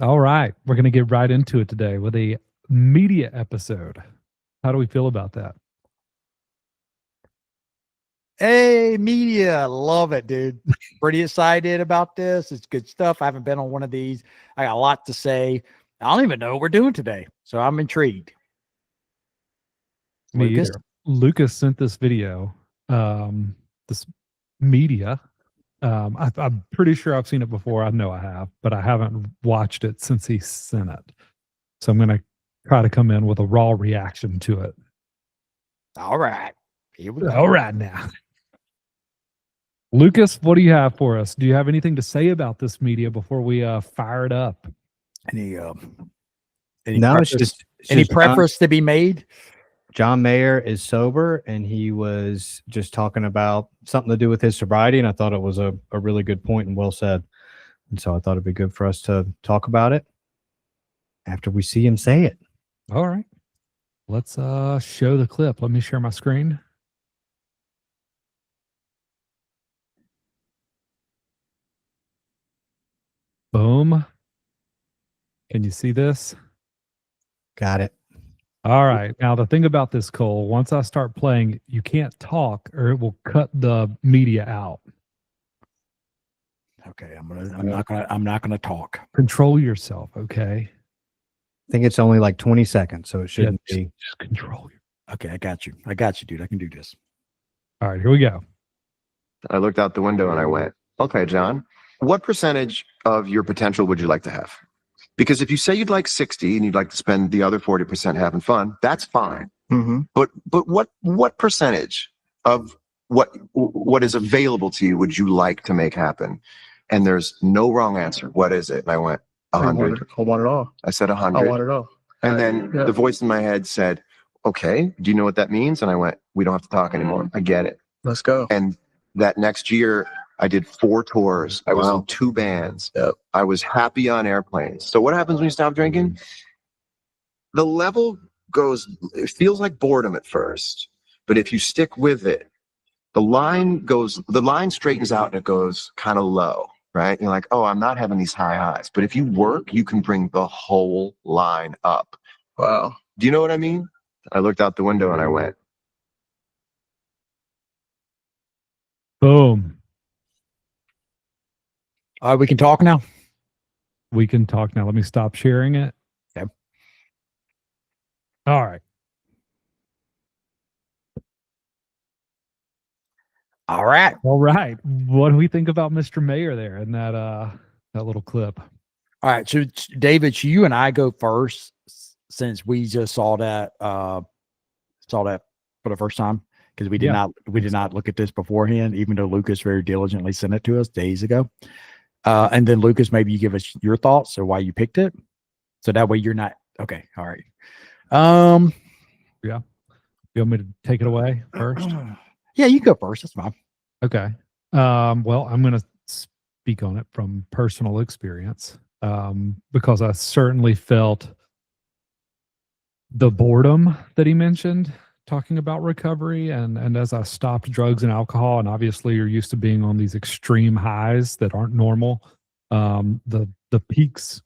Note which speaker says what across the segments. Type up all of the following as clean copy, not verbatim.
Speaker 1: All right. We're going to get right into it today with a media episode. How do we feel about that?
Speaker 2: Hey, media. Love it, dude. Pretty excited about this. It's good stuff. I haven't been on one of these. I got a lot to say. I don't even know what we're doing today. So I'm intrigued.
Speaker 1: Me
Speaker 2: Lucas?
Speaker 1: either. Lucas sent this video, this media. I'm pretty sure I've seen it before. I know I have, but I haven't watched it since he sent it. So I'm going to try to come in with a raw reaction to it.
Speaker 2: All right. Here we go.
Speaker 1: All right now. Lucas, what do you have for us? Do you have anything to say about this media before we fire it up?
Speaker 2: Any
Speaker 3: No,
Speaker 2: preface,
Speaker 3: it's
Speaker 2: any
Speaker 3: just
Speaker 2: preface to be made?
Speaker 3: John Mayer is sober, and he was just talking about something to do with his sobriety, and I thought it was a really good point and well said. And so I thought it'd be good for us to talk about it after we see him say it.
Speaker 1: All right. Let's show the clip. Let me share my screen. Boom. Can you see this?
Speaker 3: Got it.
Speaker 1: All right. Now, the thing about this, Cole, once I start playing, you can't talk or it will cut the media out.
Speaker 2: Okay, I'm not gonna talk.
Speaker 1: Control yourself, okay?
Speaker 3: I think it's only like 20 seconds, so it shouldn't be.
Speaker 1: Just control you.
Speaker 2: Okay, I got you, dude. I can do this.
Speaker 1: All right, here we go.
Speaker 4: I looked out the window and I went, okay, John, what percentage of your potential would you like to have? Because if you say you'd like 60 and you'd like to spend the other 40% having fun, that's fine.
Speaker 3: Mm-hmm.
Speaker 4: But what percentage of what is available to you would you like to make happen? And there's no wrong answer. What is it? And I went, 100.
Speaker 5: I want it all.
Speaker 4: I said
Speaker 5: I
Speaker 4: 100.
Speaker 5: want it all.
Speaker 4: And then
Speaker 5: Yeah.
Speaker 4: the voice in my head said, okay, do you know what that means? And I went, we don't have to talk anymore. I get it.
Speaker 5: Let's go.
Speaker 4: And that next year, I did 4 tours. I was in 2 bands.
Speaker 5: Yep.
Speaker 4: I was happy on airplanes. So what happens when you stop drinking? The level goes, it feels like boredom at first, but if you stick with it, the line straightens out and it goes kind of low, right? You're like, oh, I'm not having these high highs. But if you work, you can bring the whole line up.
Speaker 5: Wow.
Speaker 4: Do you know what I mean? I looked out the window and I went,
Speaker 1: Boom.
Speaker 2: All right, we can talk now.
Speaker 1: We can talk now. Let me stop sharing it.
Speaker 2: Okay.
Speaker 1: All right.
Speaker 2: All right.
Speaker 1: All right. What do we think about Mr. Mayer there in that little clip?
Speaker 2: All right. So David, should you and I go first since we just saw that for the first time? Because we did not look at this beforehand, even though Lucas very diligently sent it to us days ago. And then Lucas, maybe you give us your thoughts or why you picked it. So that way you're not okay. All right.
Speaker 1: Yeah. You want me to take it away first?
Speaker 2: Yeah, you go first. That's fine.
Speaker 1: Okay. Well, I'm going to speak on it from personal experience because I certainly felt the boredom that he mentioned talking about recovery. And as I stopped drugs and alcohol, and obviously you're used to being on these extreme highs that aren't normal, the peaks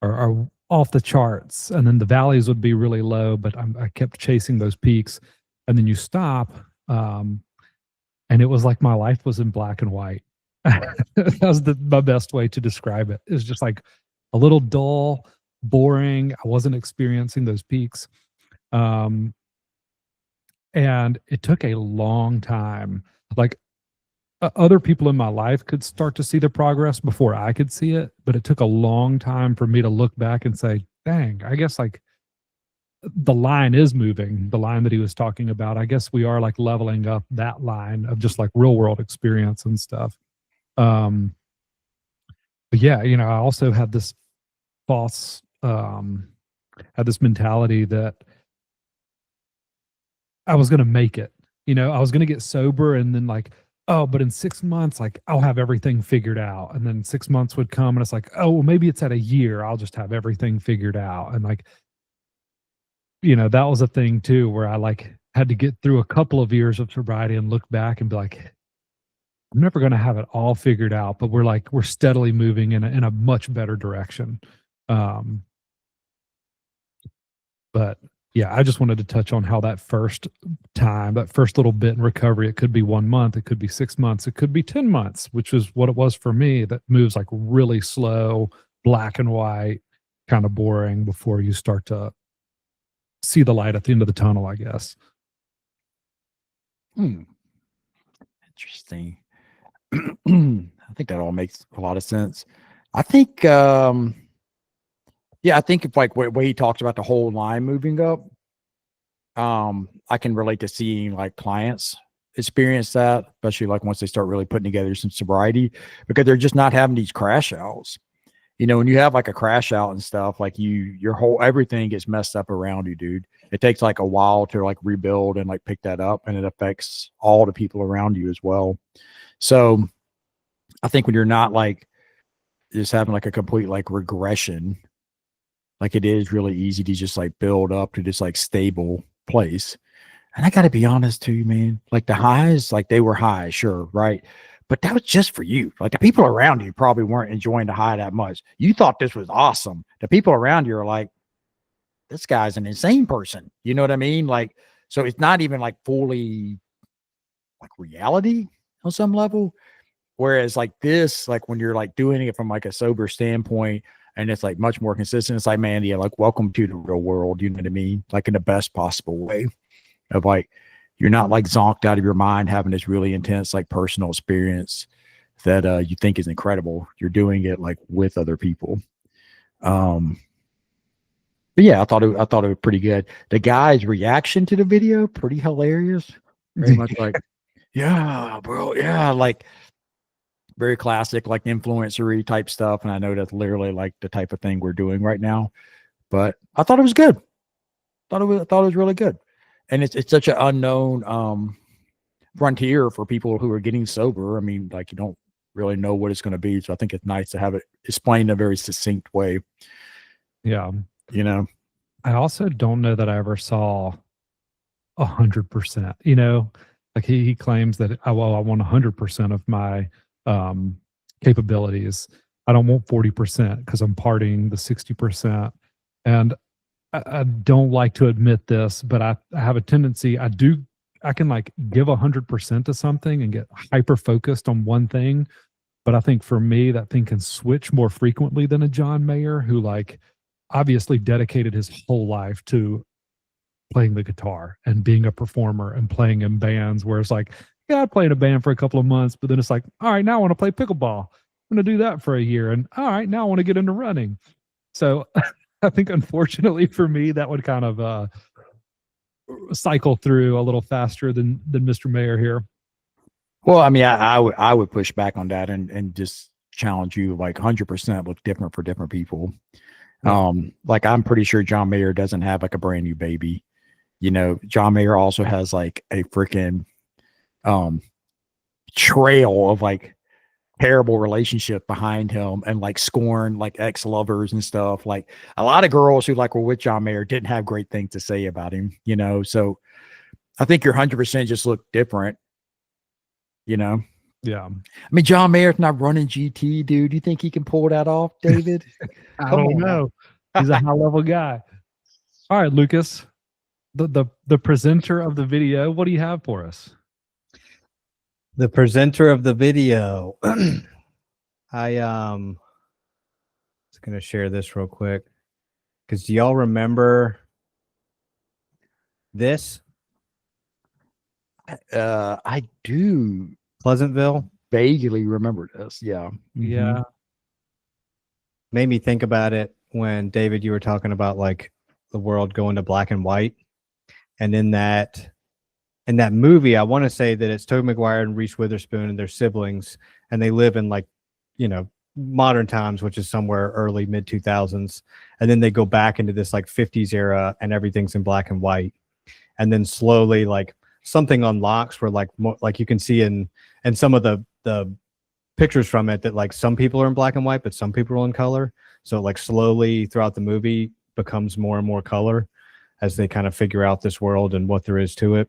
Speaker 1: are off the charts, and then the valleys would be really low, but I kept chasing those peaks. And then you stop, and it was like my life was in black and white. That was my best way to describe it. It was just like a little dull, boring. I wasn't experiencing those peaks. And it took a long time. Like other people in my life could start to see the progress before I could see it, but it took a long time for me to look back and say, dang, I guess like the line is moving, the line that he was talking about. I guess we are like leveling up that line of just like real world experience and stuff. But yeah, you know, I also had this false, had this mentality that I was going to make it, you know, I was going to get sober and then like, oh, but in 6 months, like I'll have everything figured out. And then 6 months would come and it's like, oh, well, maybe it's at a year. I'll just have everything figured out. And like, you know, that was a thing too, where I like had to get through a couple of years of sobriety and look back and be like, I'm never going to have it all figured out, but we're steadily moving in a much better direction. Um, but yeah, I just wanted to touch on how that first time, that first little bit in recovery, it could be 1 month, it could be 6 months, it could be 10 months, which is what it was for me. That moves like really slow, black and white, kind of boring before you start to see the light at the end of the tunnel, I guess.
Speaker 2: Interesting. I think that all makes a lot of sense. I think, yeah, I think if like way he talks about the whole line moving up, I can relate to seeing like clients experience that, especially like once they start really putting together some sobriety, because they're just not having these crash outs. You know, when you have like a crash out and stuff, like your whole everything gets messed up around you, dude. It takes like a while to like rebuild and like pick that up, and it affects all the people around you as well. So I think when you're not like just having like a complete like regression, like it is really easy to just like build up to this like stable place. And I got to be honest too, man, like the highs, like they were high, sure, right? But that was just for you. Like the people around you probably weren't enjoying the high that much. You thought this was awesome. The people around you are like, this guy's an insane person. You know what I mean? Like, so it's not even like fully like reality on some level. Whereas like this, like when you're like doing it from like a sober standpoint and it's like much more consistent, it's like, man, yeah, like welcome to the real world. You know what I mean? Like in the best possible way of like, you're not like zonked out of your mind having this really intense like personal experience that you think is incredible. You're doing it like with other people. But yeah, I thought it was pretty good. The guy's reaction to the video, pretty hilarious. Very much like, yeah, bro, yeah, like very classic, like influencery type stuff. And I know that's literally like the type of thing we're doing right now. But I thought it was good. I thought it was really good. And it's such an unknown frontier for people who are getting sober. I mean, like you don't really know what it's going to be. So I think it's nice to have it explained in a very succinct way.
Speaker 1: Yeah.
Speaker 2: You know,
Speaker 1: I also don't know that I ever saw 100%, you know, like he claims that, I want 100% of my capabilities. I don't want 40% because I'm partying the 60%. And I don't like to admit this, but I have a tendency, I can like give 100% to something and get hyper focused on one thing. But I think for me, that thing can switch more frequently than a John Mayer, who like obviously dedicated his whole life to playing the guitar and being a performer and playing in bands, where it's like, yeah, I played in a band for a couple of months, but then it's like, all right, now I want to play pickleball. I'm going to do that for a year. And all right, now I want to get into running. So I think unfortunately for me, that would kind of cycle through a little faster than Mr. Mayer here.
Speaker 2: well, I mean, I would push back on that and just challenge you. Like 100% look different for different people. Like I'm pretty sure John Mayer doesn't have like a brand new baby. You know, John Mayer also has like a freaking trail of like terrible relationship behind him and like scorn like ex-lovers and stuff. Like a lot of girls who like were with John Mayer didn't have great things to say about him, you know. So I think your 100% just look different, you know.
Speaker 1: Yeah.
Speaker 2: I mean, John Mayer's not running GT, dude. You think he can pull that off, David?
Speaker 1: I don't know. He's a high level guy. All right, Lucas, the presenter of the video, what do you have for us?
Speaker 3: The presenter of the video. I was gonna share this real quick because do y'all remember this?
Speaker 2: I do
Speaker 3: Pleasantville
Speaker 2: vaguely remember this. Yeah.
Speaker 1: Yeah.
Speaker 3: Made me think about it when David, you were talking about like the world going to black and white, and in that movie, I want to say that it's Tobey Maguire and Reese Witherspoon and their siblings, and they live in like, you know, modern times, which is somewhere early mid 2000s, and then they go back into this like 50s era, and everything's in black and white, and then slowly like something unlocks where like more, like you can see in some of the pictures from it that like some people are in black and white, but some people are in color. So like slowly throughout the movie becomes more and more color as they kind of figure out this world and what there is to it.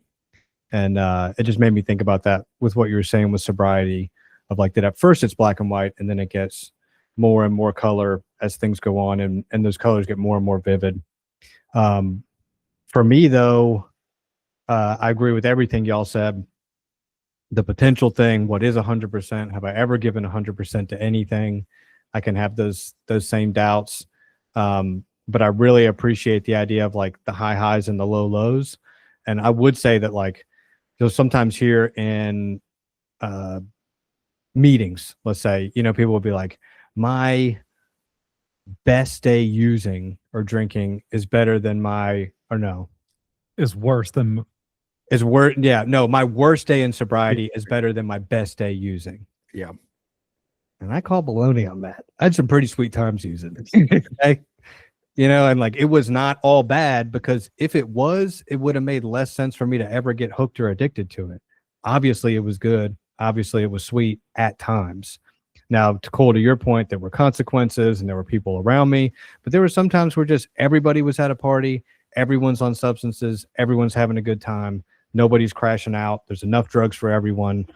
Speaker 3: And it just made me think about that with what you were saying with sobriety, of like that at first it's black and white and then it gets more and more color as things go on, and those colors get more and more vivid. For me, though, I agree with everything y'all said. The potential thing, what is 100%? Have I ever given 100% to anything? I can have those same doubts. But I really appreciate the idea of like the high highs and the low lows. And I would say that, like, you'll sometimes hear in meetings, let's say, people will be like, my best day using or drinking is better than my, or no,
Speaker 1: Is worse than
Speaker 3: is worse. Yeah, no, my worst day in sobriety is better than my best day using.
Speaker 2: Yeah.
Speaker 3: And I call baloney on that. I had some pretty sweet times using it. Okay? And like, it was not all bad, because if it was, it would have made less sense for me to ever get hooked or addicted to it. Obviously, it was good. Obviously, it was sweet at times. Now, Cole, to your point, there were consequences and there were people around me, but there were some times where just everybody was at a party, everyone's on substances, everyone's having a good time, nobody's crashing out, there's enough drugs for everyone,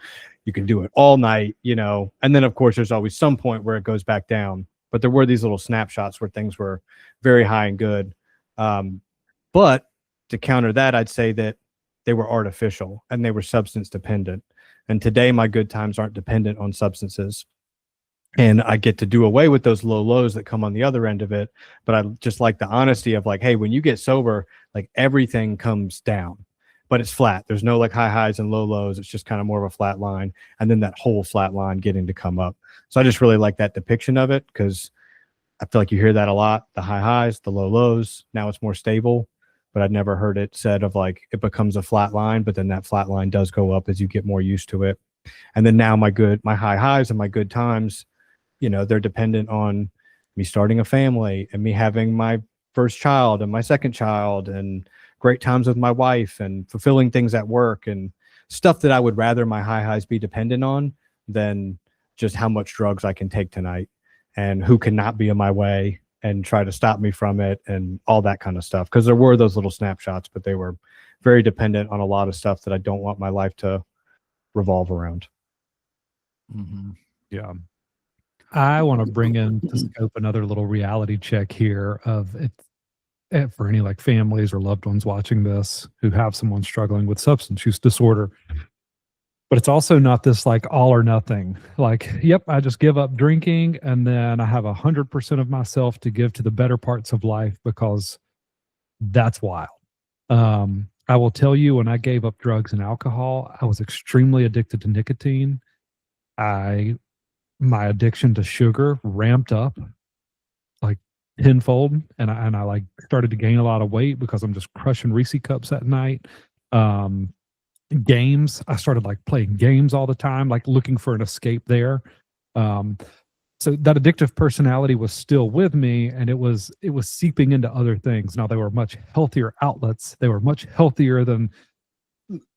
Speaker 3: you can do it all night, and then of course there's always some point where it goes back down. But there were these little snapshots where things were very high and good. But to counter that, I'd say that they were artificial and they were substance dependent. And today my good times aren't dependent on substances. And I get to do away with those low lows that come on the other end of it. But I just like the honesty of like, hey, when you get sober, like everything comes down, but it's flat. There's no like high highs and low lows. It's just kind of more of a flat line. And then that whole flat line getting to come up. So I just really like that depiction of it, because I feel like you hear that a lot, the high highs, the low lows. Now it's more stable, but I'd never heard it said of like, it becomes a flat line, but then that flat line does go up as you get more used to it. And then now my high highs and my good times, they're dependent on me starting a family and me having my first child and my second child and great times with my wife and fulfilling things at work and stuff that I would rather my high highs be dependent on than just how much drugs I can take tonight and who cannot be in my way and try to stop me from it and all that kind of stuff. Because there were those little snapshots, but they were very dependent on a lot of stuff that I don't want my life to revolve around.
Speaker 2: Mm-hmm.
Speaker 1: Yeah. I want to bring into scope another little reality check here of it for any like families or loved ones watching this who have someone struggling with substance use disorder. But it's also not this like all or nothing. Like, yep, I just give up drinking and then I have 100% of myself to give to the better parts of life, because that's wild. I will tell you, when I gave up drugs and alcohol, I was extremely addicted to nicotine. My addiction to sugar ramped up like tenfold, and I like started to gain a lot of weight because I'm just crushing Reese cups at night. Games, I started like playing games all the time, like looking for an escape there. So that addictive personality was still with me, and it was seeping into other things. Now, they were much healthier outlets. They were much healthier than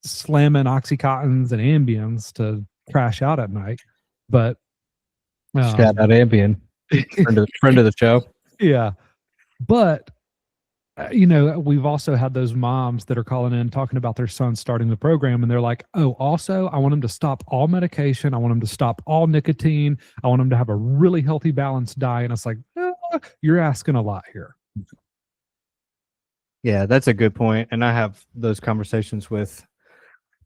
Speaker 1: slamming Oxycontins and Ambiens to crash out at night. But
Speaker 3: Shout out Ambien, friend of the show.
Speaker 1: Yeah. But, we've also had those moms that are calling in talking about their son starting the program. And they're like, oh, also, I want him to stop all medication. I want him to stop all nicotine. I want him to have a really healthy, balanced diet. And it's like, you're asking a lot here.
Speaker 3: Yeah, that's a good point. And I have those conversations with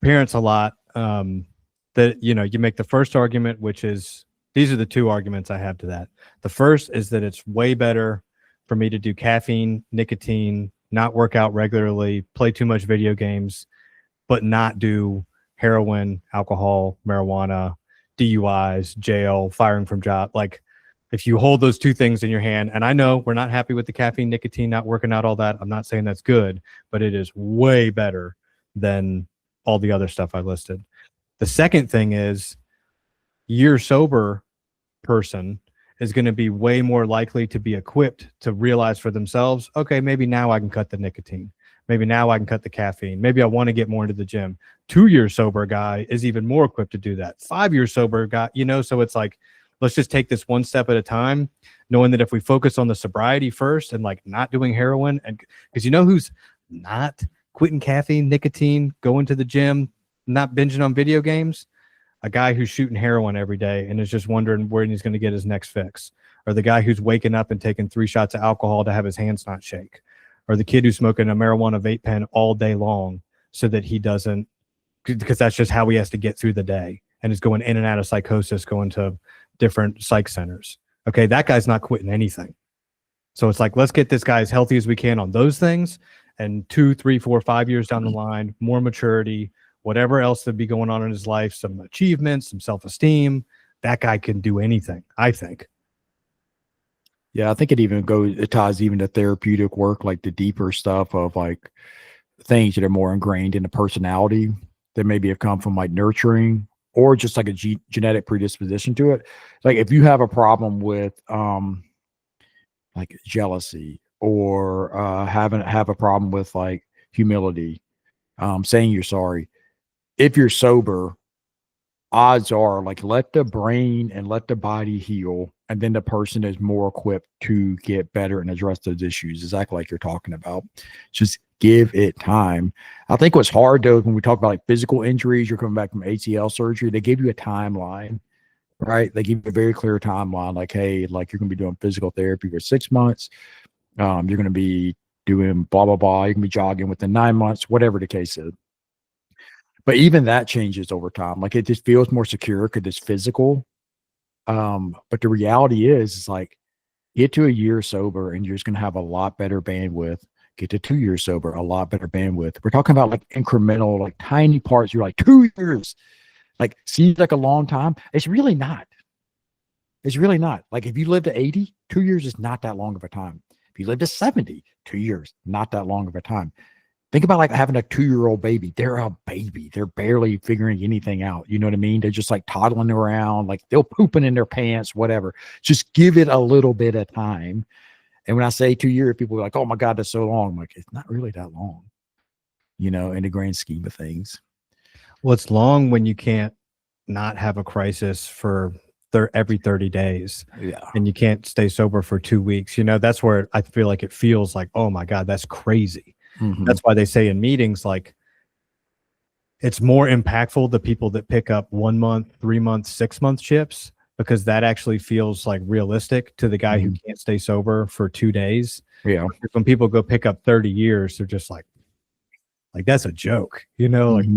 Speaker 3: parents a lot. That, you make the first argument, which is, these are the two arguments I have to that. The first is that it's way better for me to do caffeine, nicotine, not work out regularly, play too much video games, but not do heroin, alcohol, marijuana, DUIs, jail, firing from job. Like, if you hold those two things in your hand, and I know we're not happy with the caffeine, nicotine, not working out, all that. I'm not saying that's good, but it is way better than all the other stuff I listed. The second thing is, your sober person is going to be way more likely to be equipped to realize for themselves, okay, maybe now I can cut the nicotine. Maybe now I can cut the caffeine. Maybe I want to get more into the gym. 2-year sober guy is even more equipped to do that. 5-year sober guy, so it's like, let's just take this one step at a time, knowing that if we focus on the sobriety first and like not doing heroin, and because who's not quitting caffeine, nicotine, going to the gym, not binging on video games, a guy who's shooting heroin every day and is just wondering where he's going to get his next fix, or the guy who's waking up and taking 3 shots of alcohol to have his hands not shake, or the kid who's smoking a marijuana vape pen all day long so that he doesn't, because that's just how he has to get through the day, and is going in and out of psychosis, going to different psych centers. Okay, that guy's not quitting anything. So it's like, let's get this guy as healthy as we can on those things, and 2, 3, 4, 5 years down the line, more maturity, whatever else would be going on in his life, some achievements, some self-esteem, that guy can do anything, I think.
Speaker 2: Yeah, I think it ties even to therapeutic work, like the deeper stuff of like things that are more ingrained in the personality that maybe have come from like nurturing or just like a genetic predisposition to it. Like if you have a problem with like jealousy or have a problem with like humility, saying you're sorry, if you're sober, odds are like let the brain and let the body heal, and then the person is more equipped to get better and address those issues, exactly like you're talking about. Just give it time. I think what's hard though, when we talk about like physical injuries, you're coming back from ACL surgery, they give you a timeline, right? They give you a very clear timeline, like, hey, like you're gonna be doing physical therapy for 6 months. You're gonna be doing blah blah blah. You can be jogging within 9 months, whatever the case is. But even that changes over time. Like it just feels more secure because it's physical. But the reality is like get to a year sober and you're just gonna have a lot better bandwidth. Get to 2 years sober, a lot better bandwidth. We're talking about like incremental, like tiny parts. You're like 2 years, like seems like a long time. It's really not. It's really not. Like if you live to 80, 2 years is not that long of a time. If you live to 70, 2 years, not that long of a time. Think about like having a 2-year-old baby. They're a baby. They're barely figuring anything out. You know what I mean? They're just like toddling around, like they're pooping in their pants, whatever. Just give it a little bit of time. And when I say 2 years, people are like, oh my God, that's so long. I'm like, it's not really that long, you know, in the grand scheme of things.
Speaker 3: Well, it's long when you can't not have a crisis for every 30 days.
Speaker 2: Yeah.
Speaker 3: And you can't stay sober for 2 weeks. You know, that's where I feel like it feels like, oh my God, that's crazy.
Speaker 2: Mm-hmm.
Speaker 3: That's why they say in meetings, like, it's more impactful the people that pick up 1 month, 3 month, 6 month chips, because that actually feels like realistic to the guy who can't stay sober for 2 days.
Speaker 2: Yeah.
Speaker 3: When people go pick up 30 years, they're just like that's a joke, you know, like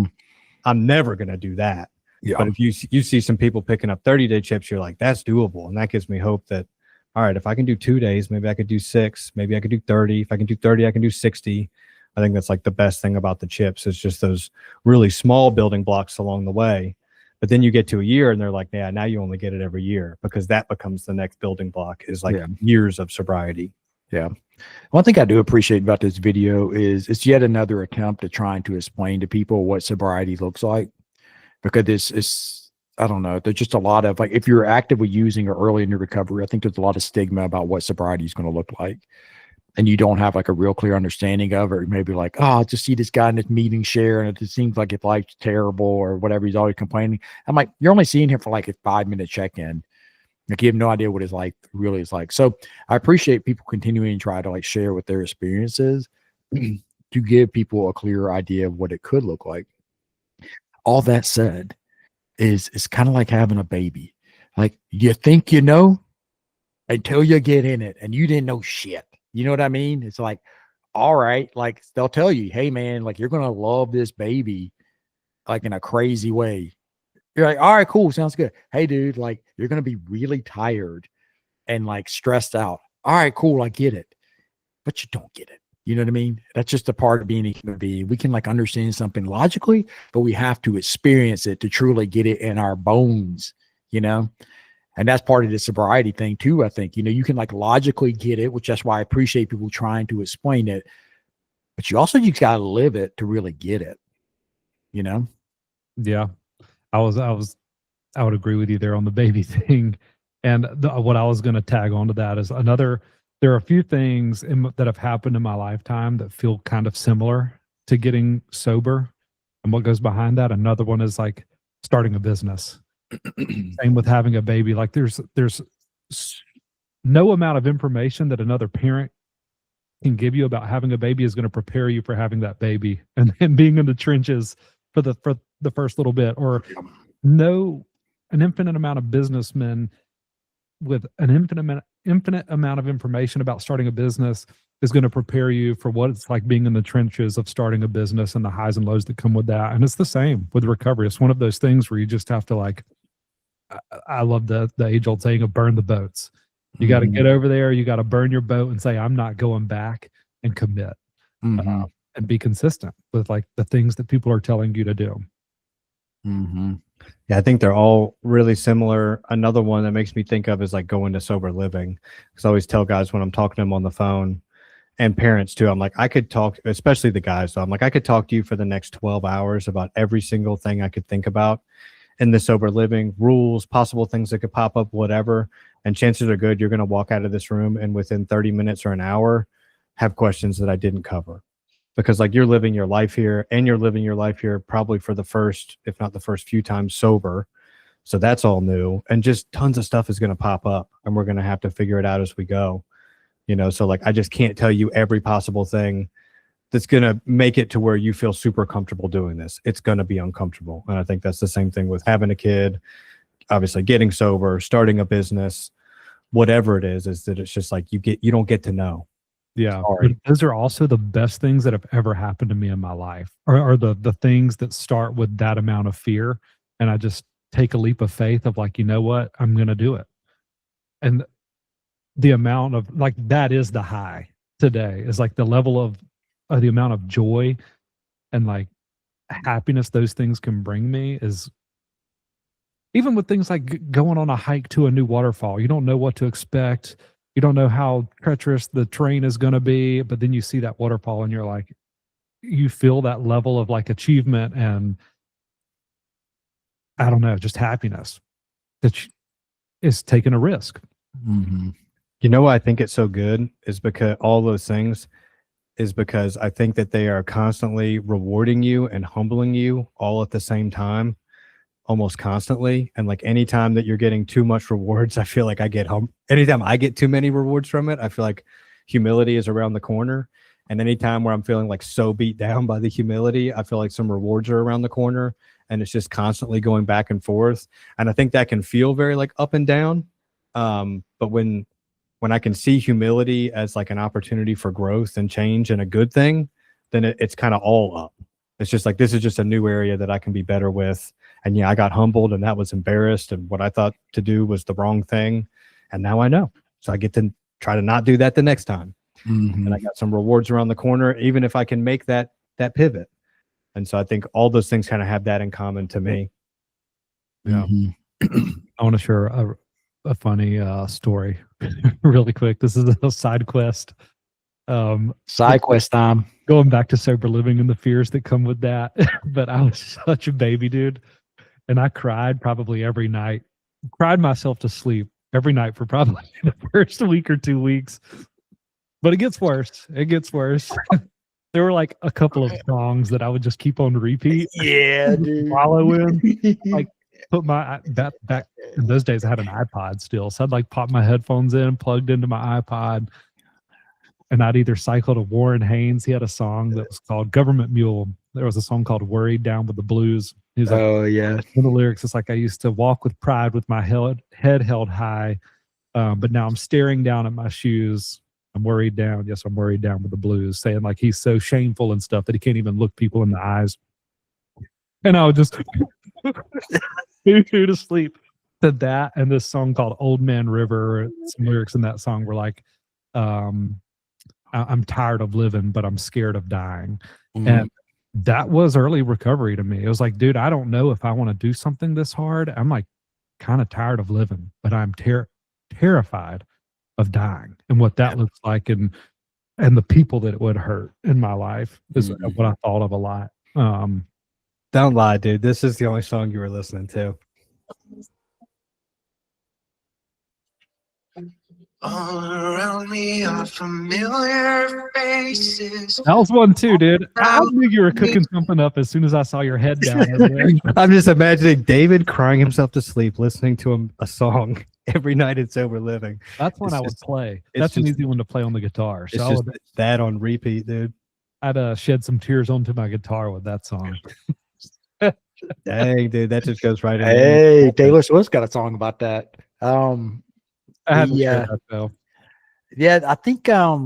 Speaker 3: I'm never going to do that.
Speaker 2: Yeah.
Speaker 3: But if you see some people picking up 30-day chips, you're like, that's doable. And that gives me hope that, all right, if I can do 2 days, maybe I could do 6, maybe I could do 30. If I can do 30, I can do 60. I think that's like the best thing about the chips is just those really small building blocks along the way. But then you get to a year and they're like, yeah, now you only get it every year, because that becomes the next building block is like years of sobriety.
Speaker 2: Yeah. One thing I do appreciate about this video is it's yet another attempt at trying to explain to people what sobriety looks like, because it's I don't know, there's just a lot of like, if you're actively using or early in your recovery, I think there's a lot of stigma about what sobriety is going to look like. And you don't have like a real clear understanding of it. Maybe like, oh, I just see this guy in this meeting share and it just seems like his life's terrible or whatever. He's always complaining. I'm like, you're only seeing him for like a 5-minute check-in. Like you have no idea what his life really is like. So I appreciate people continuing to try to like share what their experiences to give people a clearer idea of what it could look like. All that said, it's kind of like having a baby. Like you think you know until you get in it and you didn't know shit. You know what I mean? It's like, all right, like they'll tell you, hey man, like you're going to love this baby like in a crazy way. You're like, all right, cool. Sounds good. Hey dude, like you're going to be really tired and like stressed out. All right, cool. I get it. But you don't get it. You know what I mean? That's just a part of being a human being. We can like understand something logically, but we have to experience it to truly get it in our bones, you know? And that's part of the sobriety thing too, I think. You know, you can like logically get it, which that's why I appreciate people trying to explain it. But you also just got to live it to really get it, you know?
Speaker 1: Yeah. I would agree with you there on the baby thing. And what I was going to tag onto that is there are a few things that have happened in my lifetime that feel kind of similar to getting sober. And what goes behind that, another one is like starting a business. Same with having a baby. Like there's no amount of information that another parent can give you about having a baby is going to prepare you for having that baby and then being in the trenches for the first little bit. Or know an infinite amount of businessmen with an infinite amount of information about starting a business is going to prepare you for what it's like being in the trenches of starting a business and the highs and lows that come with that. And it's the same with recovery. It's one of those things where you just have to like, I love the age old saying of burn the boats. You got to get over there. You got to burn your boat and say, I'm not going back, and commit and be consistent with like the things that people are telling you to do.
Speaker 3: Yeah, I think they're all really similar. Another one that makes me think of is like going to sober living. Because I always tell guys when I'm talking to them on the phone, and parents too, I'm like, I could talk, especially the guys. So I'm like, I could talk to you for the next 12 hours about every single thing I could think about in the sober living, rules, possible things that could pop up, whatever. And chances are good you're going to walk out of this room and within 30 minutes or an hour have questions that I didn't cover. Because like you're living your life here, and you're living your life here probably for the first, if not the first few times sober. So that's all new, and just tons of stuff is going to pop up, and we're going to have to figure it out as we go. You know, so like I just can't tell you every possible thing that's going to make it to where you feel super comfortable doing this. It's going to be uncomfortable. And I think that's the same thing with having a kid, obviously getting sober, starting a business, whatever it is that it's just like you don't get to know.
Speaker 1: Yeah, but those are also the best things that have ever happened to me in my life, are the things that start with that amount of fear, and I just take a leap of faith of like, you know what, I'm gonna do it. And the amount of like, that is the high today, is like the level of the amount of joy and like happiness those things can bring me is, even with things like going on a hike to a new waterfall. You don't know what to expect. You don't know how treacherous the terrain is going to be, but then you see that waterfall and you're like, you feel that level of like achievement and I don't know, just happiness that is taking a risk.
Speaker 3: You know why I think it's so good is because all those things is because I think that they are constantly rewarding you and humbling you all at the same time, almost constantly. And like anytime that you're getting too much rewards, I feel like I get anytime I get too many rewards from it, I feel like humility is around the corner. And anytime where I'm feeling like so beat down by the humility, I feel like some rewards are around the corner, and it's just constantly going back and forth. And I think that can feel very like up and down. But when I can see humility as like an opportunity for growth and change and a good thing, then it's kind of all up. It's just like, this is just a new area that I can be better with. And yeah, I got humbled and that was embarrassed. And what I thought to do was the wrong thing. And now I know. So I get to try to not do that the next time. And I got some rewards around the corner, even if I can make that pivot. And so I think all those things kind of have that in common to me.
Speaker 1: Yeah. I want to share a funny story really quick. This is a side quest.
Speaker 2: Side quest time.
Speaker 1: Going back to sober living and the fears that come with that. But I was such a baby, dude. And I cried probably every night. Cried myself to sleep every night for probably the first week or 2 weeks. But it gets worse. It gets worse. There were like a couple of songs that I would just keep on repeat.
Speaker 2: Yeah, dude.
Speaker 1: Wallow in. Like put my back in those days I had an iPod still. So I'd like pop my headphones in, plugged into my iPod. And I'd either cycle to Warren Haynes. He had a song that was called Government Mule. There was a song called Worried Down with the Blues. He was like,
Speaker 2: oh, yeah.
Speaker 1: In the lyrics, it's like, I used to walk with pride with my head held high. But now I'm staring down at my shoes. I'm worried down. Yes, I'm worried down with the blues. Saying like he's so shameful and stuff that he can't even look people in the eyes. And I would just go to sleep to that. And this song called Old Man River, some lyrics in that song were like, I'm tired of living, but I'm scared of dying. And that was early recovery to me. It was like, dude, I don't know if I want to do something this hard. I'm like kind of tired of living, but I'm terrified of dying and what that looks like, and the people that it would hurt in my life is what I thought of a lot.
Speaker 3: Don't lie, dude. This is the only song you were listening to.
Speaker 5: All around me are familiar faces.
Speaker 1: That was one too, dude. I knew you were cooking something up as soon as I saw your head down there.
Speaker 3: I'm just imagining David crying himself to sleep, listening to a song every night in sober living.
Speaker 1: That's when I would play. That's an easy one to play on the guitar. So
Speaker 3: it's just that on repeat, dude.
Speaker 1: I'd shed some tears onto my guitar with that song.
Speaker 3: Dang, dude, that just goes right in.
Speaker 2: Hey, Taylor Swift's got a song about that.
Speaker 1: I had to share
Speaker 2: Yeah.
Speaker 1: that though.
Speaker 2: Yeah, I think I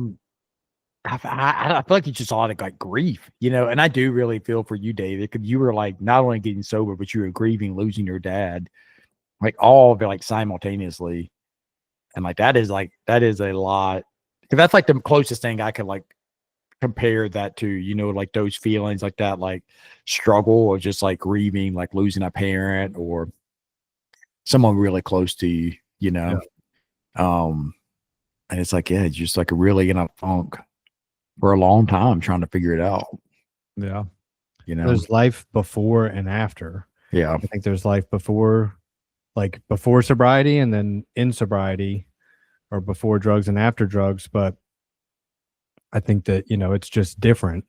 Speaker 2: feel like it's just a lot of like grief, and I do really feel for you, David, because you were like not only getting sober, but you were grieving losing your dad, like all of it like simultaneously. And like that is a lot. Because that's like the closest thing I could like compare that to, like those feelings like that, like struggle or just like grieving, like losing a parent or someone really close to you,
Speaker 1: Yeah.
Speaker 2: And it's like, yeah, just like really in a funk for a long time trying to figure it out.
Speaker 1: Yeah.
Speaker 3: There's life before and after.
Speaker 2: Yeah.
Speaker 3: I think there's life before sobriety, and then in sobriety, or before drugs and after drugs. But I think that, it's just different.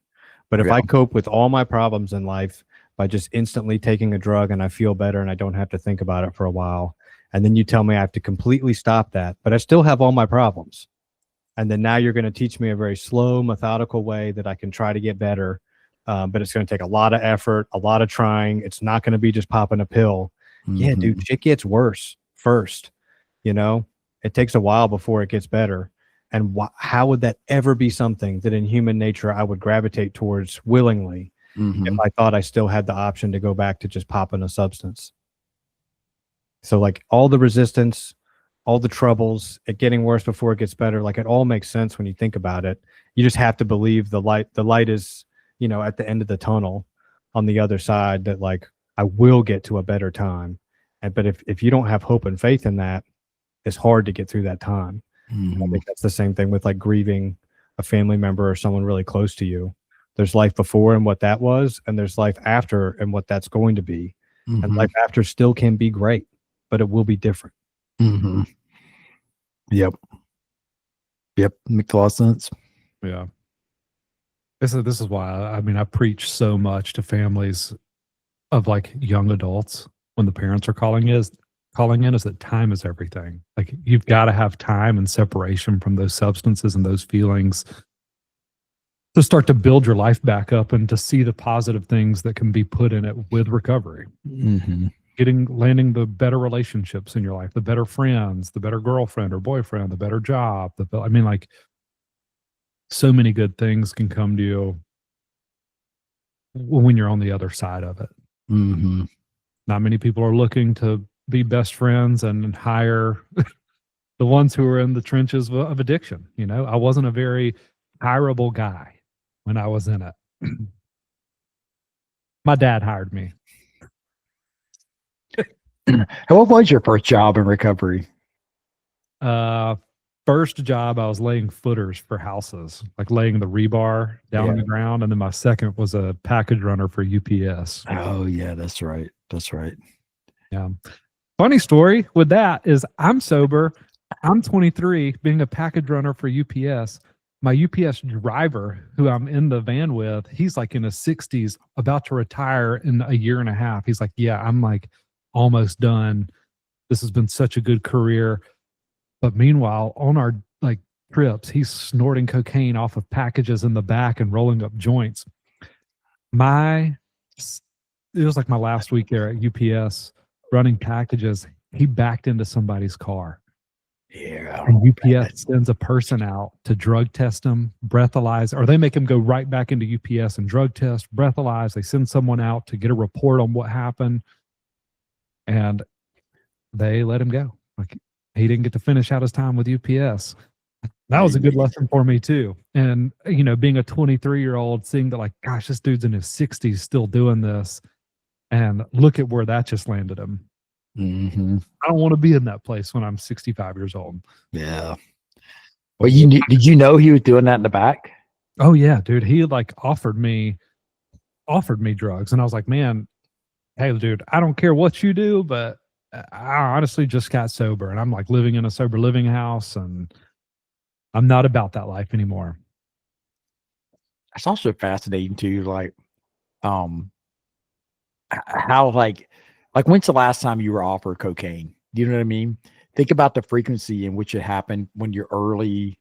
Speaker 3: But if I cope with all my problems in life by just instantly taking a drug and I feel better and I don't have to think about it for a while, and then you tell me I have to completely stop that, but I still have all my problems. And then now you're going to teach me a very slow, methodical way that I can try to get better. But it's going to take a lot of effort, a lot of trying. It's not going to be just popping a pill. Yeah, dude, shit gets worse first. It takes a while before it gets better. And how would that ever be something that in human nature I would gravitate towards willingly if I thought I still had the option to go back to just popping a substance? So like all the resistance, all the troubles, it getting worse before it gets better, like it all makes sense when you think about it. You just have to believe the light is, at the end of the tunnel on the other side, that like I will get to a better time. But if you don't have hope and faith in that, it's hard to get through that time. I think that's the same thing with like grieving a family member or someone really close to you. There's life before and what that was, and there's life after and what that's going to be. And life after still can be great, but it will be different.
Speaker 2: Yep. Makes a lot of sense.
Speaker 1: Yeah. This is why I preach so much to families of like young adults when the parents are calling in is that time is everything. Like you've got to have time and separation from those substances and those feelings to start to build your life back up and to see the positive things that can be put in it with recovery. Landing the better relationships in your life, the better friends, the better girlfriend or boyfriend, the better job. Like so many good things can come to you when you're on the other side of it. Not many people are looking to be best friends and hire the ones who are in the trenches of addiction. I wasn't a very hireable guy when I was in it. My dad hired me.
Speaker 2: What was your first job in recovery?
Speaker 1: First job, I was laying footers for houses, like laying the rebar down on the ground. And then my second was a package runner for UPS.
Speaker 2: Oh yeah, that's right.
Speaker 1: Yeah. Funny story with that is I'm sober. I'm 23, being a package runner for UPS. My UPS driver, who I'm in the van with, he's like in his 60s, about to retire in a year and a half. He's like, yeah, I'm like almost done. This has been such a good career. But meanwhile, on our like trips, he's snorting cocaine off of packages in the back and rolling up joints. It was like my last week there at UPS running packages. He backed into somebody's car.
Speaker 2: Yeah.
Speaker 1: And UPS sends a person out to drug test him, breathalyze, or they make him go right back into UPS and drug test, breathalyze. They send someone out to get a report on what happened. And they let him go. Like he didn't get to finish out his time with UPS. That was a good lesson for me too. And, being a 23-year-old, seeing that like, gosh, this dude's in his 60s still doing this. And look at where that just landed him. I don't want to be in that place when I'm 65 years old.
Speaker 2: Yeah. Well, did you know he was doing that in the back?
Speaker 1: Oh yeah, dude. He like offered me drugs. And I was like, man, hey dude, I don't care what you do, but I honestly just got sober and I'm like living in a sober living house and I'm not about that life anymore.
Speaker 2: It's also fascinating too, like, how like when's the last time you were offered cocaine? Do you know what I mean? Think about the frequency in which it happened when you're early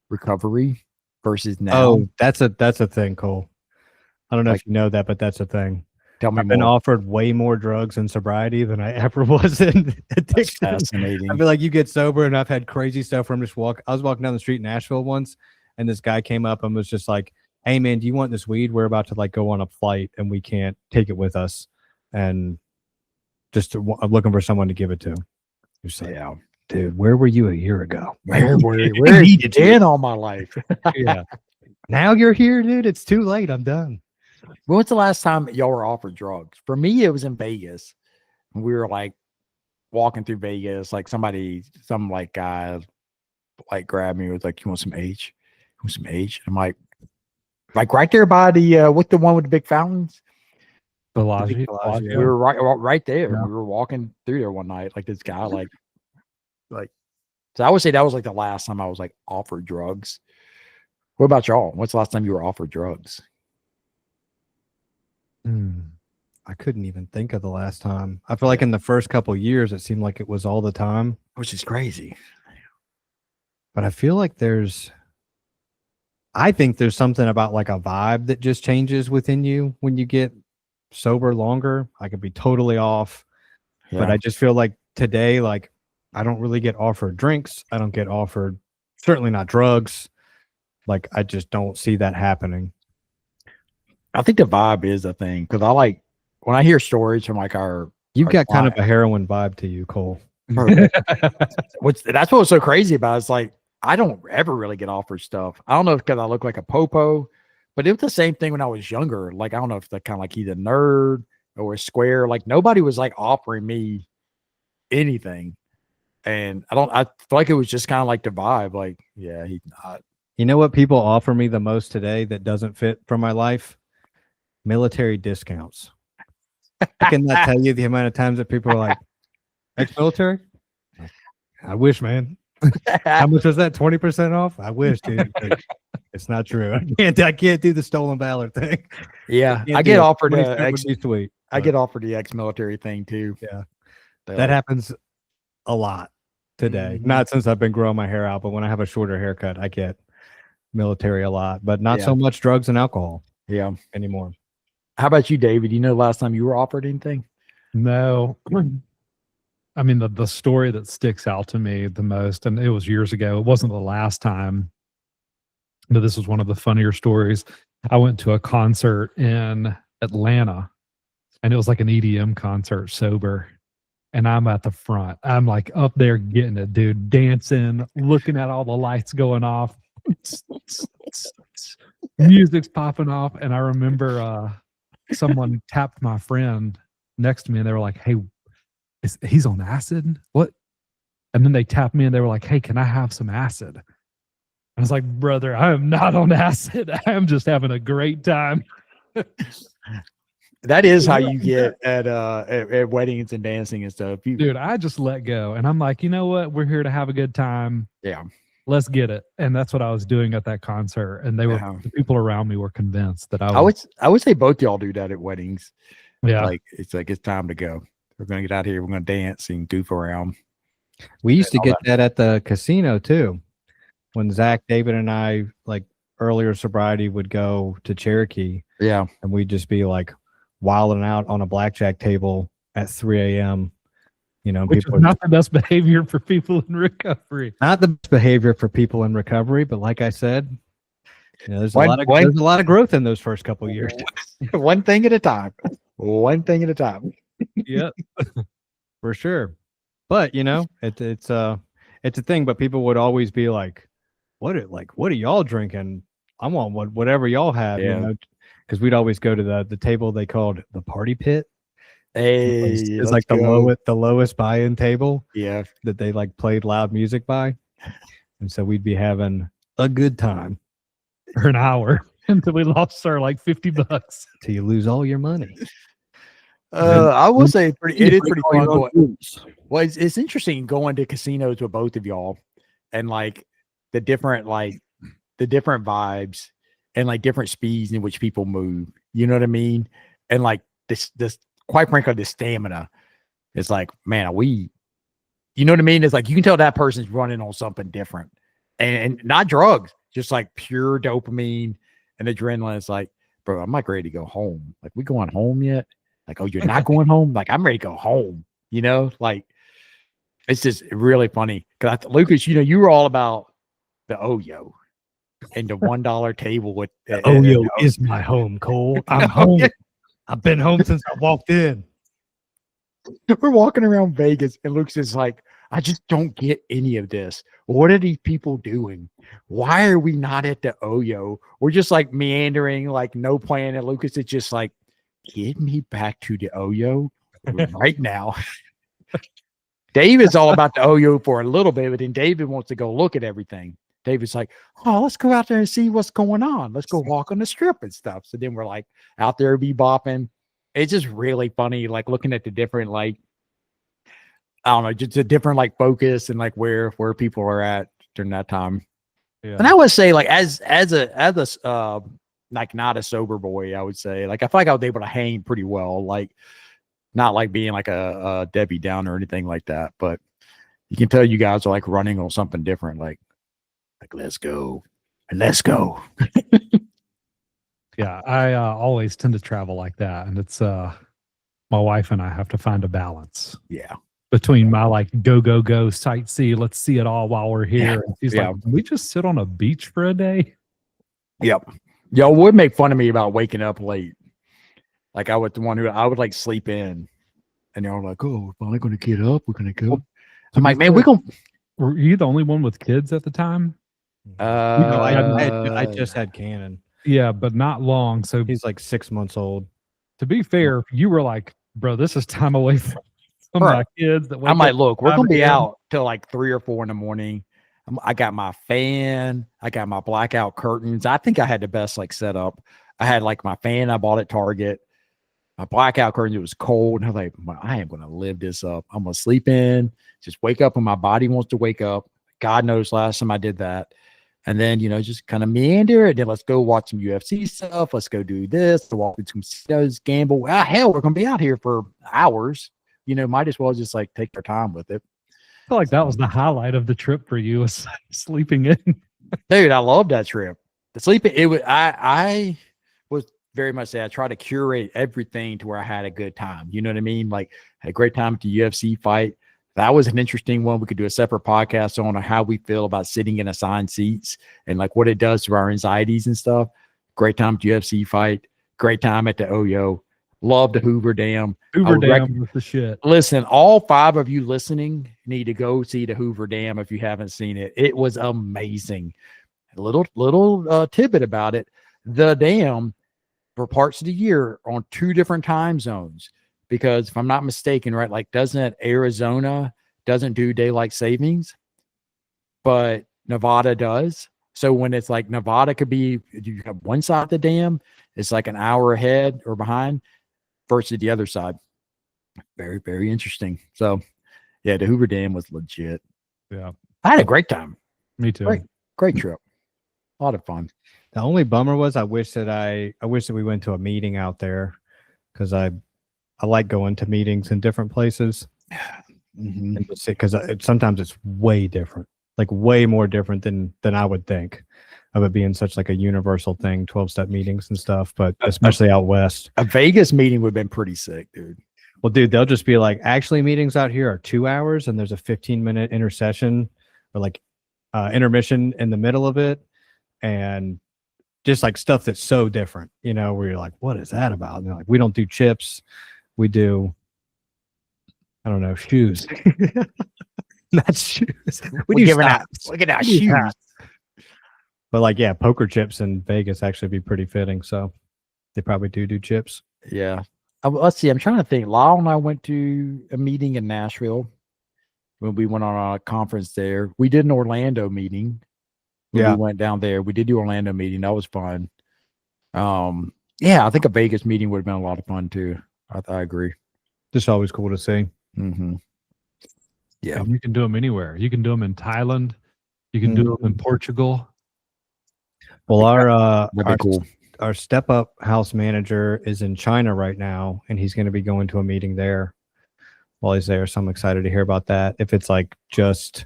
Speaker 2: recovery versus now.
Speaker 3: Oh, that's a thing, Cole. I don't know if you know that, but that's a thing.
Speaker 2: Tell me
Speaker 3: I've been
Speaker 2: more.
Speaker 3: offered way more drugs in sobriety than I ever was in
Speaker 2: That's
Speaker 3: addiction.
Speaker 2: fascinating.
Speaker 3: I feel like you get sober, and I've had crazy stuff where I was walking down the street in Nashville once, and this guy came up and was just like, "Hey man, do you want this weed? We're about to like go on a flight, and we can't take it with us, and I'm looking for someone to give it to." You're like,
Speaker 2: Yeah.
Speaker 3: dude, where were you a year ago?
Speaker 2: Where have you been all my life?
Speaker 3: Yeah. Now you're here, dude. It's too late. I'm done.
Speaker 2: When was the last time y'all were offered drugs? For me, it was in Vegas. We were like walking through Vegas, like some like guy like grabbed me, was like, "You want some H? You want some H?" I'm like right there by the what's the one with the big fountains?
Speaker 1: Bellagio.
Speaker 2: We were right there.
Speaker 3: Yeah.
Speaker 2: We were walking through there one night, like this guy, like. So I would say that was like the last time I was like offered drugs. What about y'all? What's the last time you were offered drugs?
Speaker 3: I couldn't even think of the last time. I feel like in the first couple of years, it seemed like it was all the time,
Speaker 2: Which is crazy.
Speaker 3: but I feel like I think there's something about like a vibe that just changes within you when you get sober longer. I could be totally off, but I just feel like today, like I don't really get offered drinks. I don't get offered, certainly not drugs. Like I just don't see that happening.
Speaker 2: I think the vibe is a thing because I like when I hear stories from like
Speaker 3: You've got kind of a heroin vibe to you, Cole.
Speaker 2: that's what was so crazy about it. It's like I don't ever really get offered stuff. I don't know if because I look like a popo, but it was the same thing when I was younger. Like I don't know if they're kind of like he's a nerd or a square. Like nobody was like offering me anything. And I feel like it was just kind of like the vibe. Like, yeah, he's not.
Speaker 3: You know what people offer me the most today that doesn't fit for my life? Military discounts. I cannot tell you the amount of times that people are like, ex-military? I wish, man. How much was that? 20% off? I wish, dude. It's not true. I can't do the stolen valor thing.
Speaker 2: Yeah, I get offered
Speaker 3: sweet.
Speaker 2: I get offered the ex-military thing too.
Speaker 3: Yeah, that happens a lot today.
Speaker 2: Mm-hmm.
Speaker 3: Not since I've been growing my hair out, but when I have a shorter haircut, I get military a lot, but not so much drugs and alcohol.
Speaker 2: Yeah,
Speaker 3: anymore.
Speaker 2: How about you, David? You know, last time you were offered anything?
Speaker 1: No. I mean, the story that sticks out to me the most, and it was years ago, it wasn't the last time, but this was one of the funnier stories. I went to a concert in Atlanta, and it was like an EDM concert, sober. And I'm at the front. I'm like up there getting it, dude, dancing, looking at all the lights going off. Music's popping off. And I remember someone tapped my friend next to me, and they were like, "Hey, he's on acid? What?" And then they tapped me, and they were like, "Hey, can I have some acid?" I was like, "Brother, I am not on acid. I am just having a great time."
Speaker 2: That is how you get at weddings and dancing and stuff.
Speaker 1: Dude, I just let go, and I'm like, you know what? We're here to have a good time.
Speaker 2: Yeah,
Speaker 1: let's get it. And that's what I was doing at that concert. And the people around me were convinced that I
Speaker 2: would say both y'all do that at weddings.
Speaker 1: Yeah,
Speaker 2: like it's time to go. We're gonna get out here. We're gonna dance and goof around.
Speaker 3: We used to get that at the casino too. When Zach, David, and I, like earlier sobriety, would go to Cherokee.
Speaker 2: Yeah,
Speaker 3: and we'd just be like wilding out on a blackjack table at 3 a.m. You know,
Speaker 1: which is not the best behavior for people in recovery.
Speaker 3: Not the best behavior for people in recovery, but like I said, you know, there's a lot of growth in those first couple of years.
Speaker 2: One thing at a time. One thing at a time.
Speaker 1: Yeah,
Speaker 3: for sure. But you know, it's a thing. But people would always be like, what are y'all drinking? I want whatever y'all have.
Speaker 2: Yeah.
Speaker 3: You know, because we'd always go to the table they called the party pit.
Speaker 2: Hey,
Speaker 3: it's like the lowest buy-in table.
Speaker 2: Yeah,
Speaker 3: that they like played loud music by, and so we'd be having a good time
Speaker 1: for an hour until we lost our like $50
Speaker 3: till you lose all your money.
Speaker 2: I will say it is pretty fun. Well, it's interesting going to casinos with both of y'all, and like the different vibes and like different speeds in which people move. You know what I mean? And like this quite frankly, the stamina. It's like, man, you know what I mean? It's like you can tell that person's running on something different, and not drugs, just like pure dopamine and adrenaline. It's like, bro, I'm like ready to go home. Like, we going home yet? Like, oh, you're not going home? Like, I'm ready to go home. You know, like it's just really funny. Cause Lucas, you know, you were all about the Oyo and the $1 table with
Speaker 3: Oyo is my home, Cole. I'm home.
Speaker 2: Yeah.
Speaker 3: I've been home since I walked in.
Speaker 2: We're walking around Vegas, and Lucas is like, I just don't get any of this. What are these people doing? Why are we not at the Oyo? We're just like meandering, like no plan. And Lucas is just like, get me back to the Oyo right now. David's all about the Oyo for a little bit, but then David wants to go look at everything. David's like, oh, let's go out there and see what's going on. Let's go walk on the strip and stuff. So then we're like out there bebopping. It's just really funny, like looking at the different, like, I don't know, just a different like focus and like where people are at during that time.
Speaker 1: Yeah.
Speaker 2: And I would say, like, as a like not a sober boy, I would say, like, I feel like I was able to hang pretty well, like not like being like a Debbie Downer or anything like that, but you can tell you guys are like running on something different, like let's go.
Speaker 1: Yeah, I always tend to travel like that, and it's my wife and I have to find a balance.
Speaker 2: Yeah.
Speaker 1: Between my like go sightsee, let's see it all while we're here.
Speaker 2: Yeah.
Speaker 1: And she's
Speaker 2: Yeah.
Speaker 1: like, can we just sit on a beach for a day?
Speaker 2: Yep. Y'all would make fun of me about waking up late. Like I was the one who I would like sleep in, and y'all were like, "Oh, we're finally going to get up. We're going to go." I'm like, "Man, we're going."
Speaker 1: Were you the only one with kids at the time?
Speaker 3: I just had Cannon.
Speaker 1: Yeah, but not long. So
Speaker 3: He's like 6 months old.
Speaker 1: to be fair, you were like, bro, this is time away from
Speaker 2: Right.
Speaker 1: my kids. That
Speaker 2: I'm like, look, we're
Speaker 1: 5
Speaker 2: gonna be
Speaker 1: a.m.
Speaker 2: out till like 3 or 4 in the morning. I got my fan, I got my blackout curtains. I think I had the best like setup. I had like my fan I bought at Target, my blackout curtains. It was cold, and I was like, I am gonna live this up. I'm gonna sleep in, just wake up when my body wants to wake up. God knows last time I did that. And then, you know, just kind of meander it. Then let's go watch some UFC stuff. Let's go do this, to walk through some casinos, gamble. Ah, hell, we're gonna be out here for hours. You know, might as well just like take our time with it.
Speaker 1: I feel like that was the highlight of the trip for you, was sleeping in.
Speaker 2: Dude, I love that trip. The sleeping, it was I was very much say I try to curate everything to where I had a good time. You know what I mean? Like had a great time at the UFC fight. That was an interesting one. We could do a separate podcast on how we feel about sitting in assigned seats and like what it does to our anxieties and stuff. Great time at the UFC fight. Great time at the Oyo. Love the Hoover Dam.
Speaker 1: Hoover Dam was the shit.
Speaker 2: Listen, all 5 of you listening need to go see the Hoover Dam if you haven't seen it. It was amazing. A little tidbit about it. The dam, for parts of the year, on 2 different time zones. Because if I'm not mistaken, right, like doesn't Arizona doesn't do daylight savings, but Nevada does. So when it's like Nevada could be, you have one side of the dam, it's like an hour ahead or behind versus the other side. Very, very interesting. So yeah, the Hoover Dam was legit.
Speaker 1: Yeah.
Speaker 2: I had a great time.
Speaker 1: Me too.
Speaker 2: Great trip. A lot of fun.
Speaker 3: The only bummer was I wish that we went to a meeting out there, because I like going to meetings in different places.
Speaker 2: Mm-hmm.
Speaker 3: Because sometimes it's way different, like way more different than I would think of it being such like a universal thing, 12-step meetings and stuff, but especially out west.
Speaker 2: A Vegas meeting would have been pretty sick, dude.
Speaker 3: Well, dude, they'll just be like, actually meetings out here are 2 hours and there's a 15-minute intercession or like intermission in the middle of it. And just like stuff that's so different, you know, where you're like, what is that about? And they're like, we don't do chips. We do, I don't know, shoes. Not shoes. We do stops.
Speaker 2: Look at our shoes.
Speaker 3: But like, yeah, poker chips in Vegas actually be pretty fitting. So they probably do chips.
Speaker 2: Yeah. Let's see. I'm trying to think. Lyle and I went to a meeting in Nashville when we went on a conference there. We did an Orlando meeting. We went down there. We did do Orlando meeting. That was fun. Yeah, I think a Vegas meeting would have been a lot of fun too. I agree.
Speaker 3: Just always cool to see.
Speaker 2: Mm-hmm. Yeah.
Speaker 1: And you can do them anywhere. You can do them in Thailand. You can do them in Portugal.
Speaker 3: Well,
Speaker 2: Cool.
Speaker 3: Our step up house manager is in China right now, and he's going to be going to a meeting there while he's there. So I'm excited to hear about that. If it's like just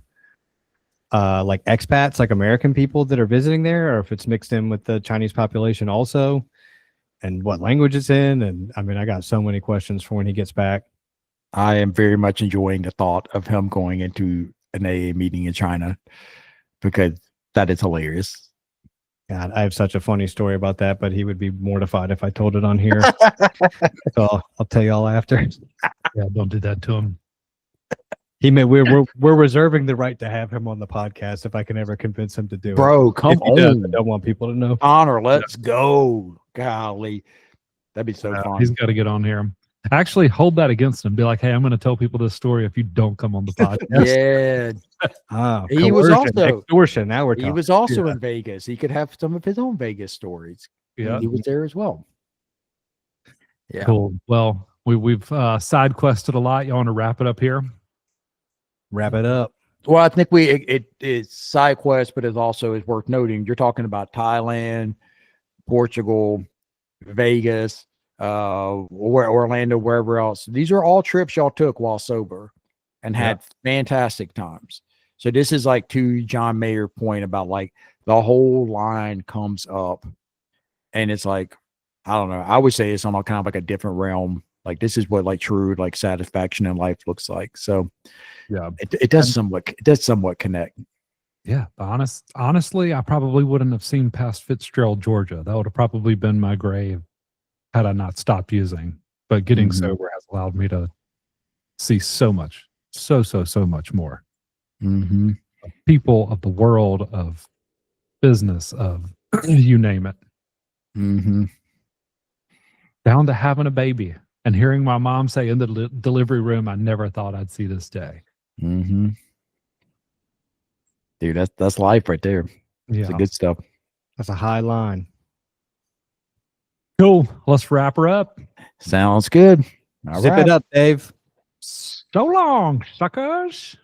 Speaker 3: like expats, like American people that are visiting there, or if it's mixed in with the Chinese population also. and what language it's in. And I mean, I got so many questions for when he gets back.
Speaker 2: I am very much enjoying the thought of him going into an AA meeting in China because that is hilarious.
Speaker 3: God, I have such a funny story about that, but he would be mortified if I told it on here. So I'll tell y'all after.
Speaker 1: Yeah, don't do that to him.
Speaker 3: He may we're reserving the right to have him on the podcast if I can ever convince him to do it.
Speaker 2: Bro, come
Speaker 3: If he does,
Speaker 2: on.
Speaker 3: I don't want people to know.
Speaker 2: Honor, let's go. Golly. That'd be so fun.
Speaker 1: He's got to get on here. Actually, hold that against him. Be like, hey, I'm going to tell people this story if you don't come on the podcast.
Speaker 2: Yeah.
Speaker 3: Oh,
Speaker 2: He was
Speaker 3: coercion,
Speaker 2: also-
Speaker 3: extortion. Now we're
Speaker 2: He
Speaker 3: talking.
Speaker 2: was also in Vegas. He could have some of his own Vegas stories.
Speaker 1: Yeah.
Speaker 2: He was there as well. Yeah.
Speaker 1: Cool. Well, we've side quested a lot. You want to wrap it up here?
Speaker 3: Wrap it up.
Speaker 2: Well, I think it's side quest, but it's also is worth noting. You're talking about Thailand, Portugal, Vegas, Orlando, wherever else. These are all trips y'all took while sober and had fantastic times. So this is like to John Mayer point about like the whole line comes up and it's like, I don't know. I would say it's on a kind of like a different realm. Like this is what like true like satisfaction in life looks like. So
Speaker 1: Yeah.
Speaker 2: it does somewhat connect.
Speaker 1: Yeah. Honestly, I probably wouldn't have seen past Fitzgerald, Georgia. That would have probably been my grave had I not stopped using. But getting sober has allowed me to see so much, so much more.
Speaker 2: Mm-hmm.
Speaker 1: People of the world, of business, of you name it.
Speaker 2: Mm-hmm.
Speaker 1: Down to having a baby and hearing my mom say in the delivery room, I never thought I'd see this day.
Speaker 2: Mm-hmm. Dude, that's life right there.
Speaker 1: Yeah.
Speaker 2: It's good stuff.
Speaker 3: That's a high line.
Speaker 1: Cool. Let's wrap her up.
Speaker 2: Sounds good. All
Speaker 3: Zip
Speaker 2: right.
Speaker 3: it up, Dave.
Speaker 1: So long, suckers.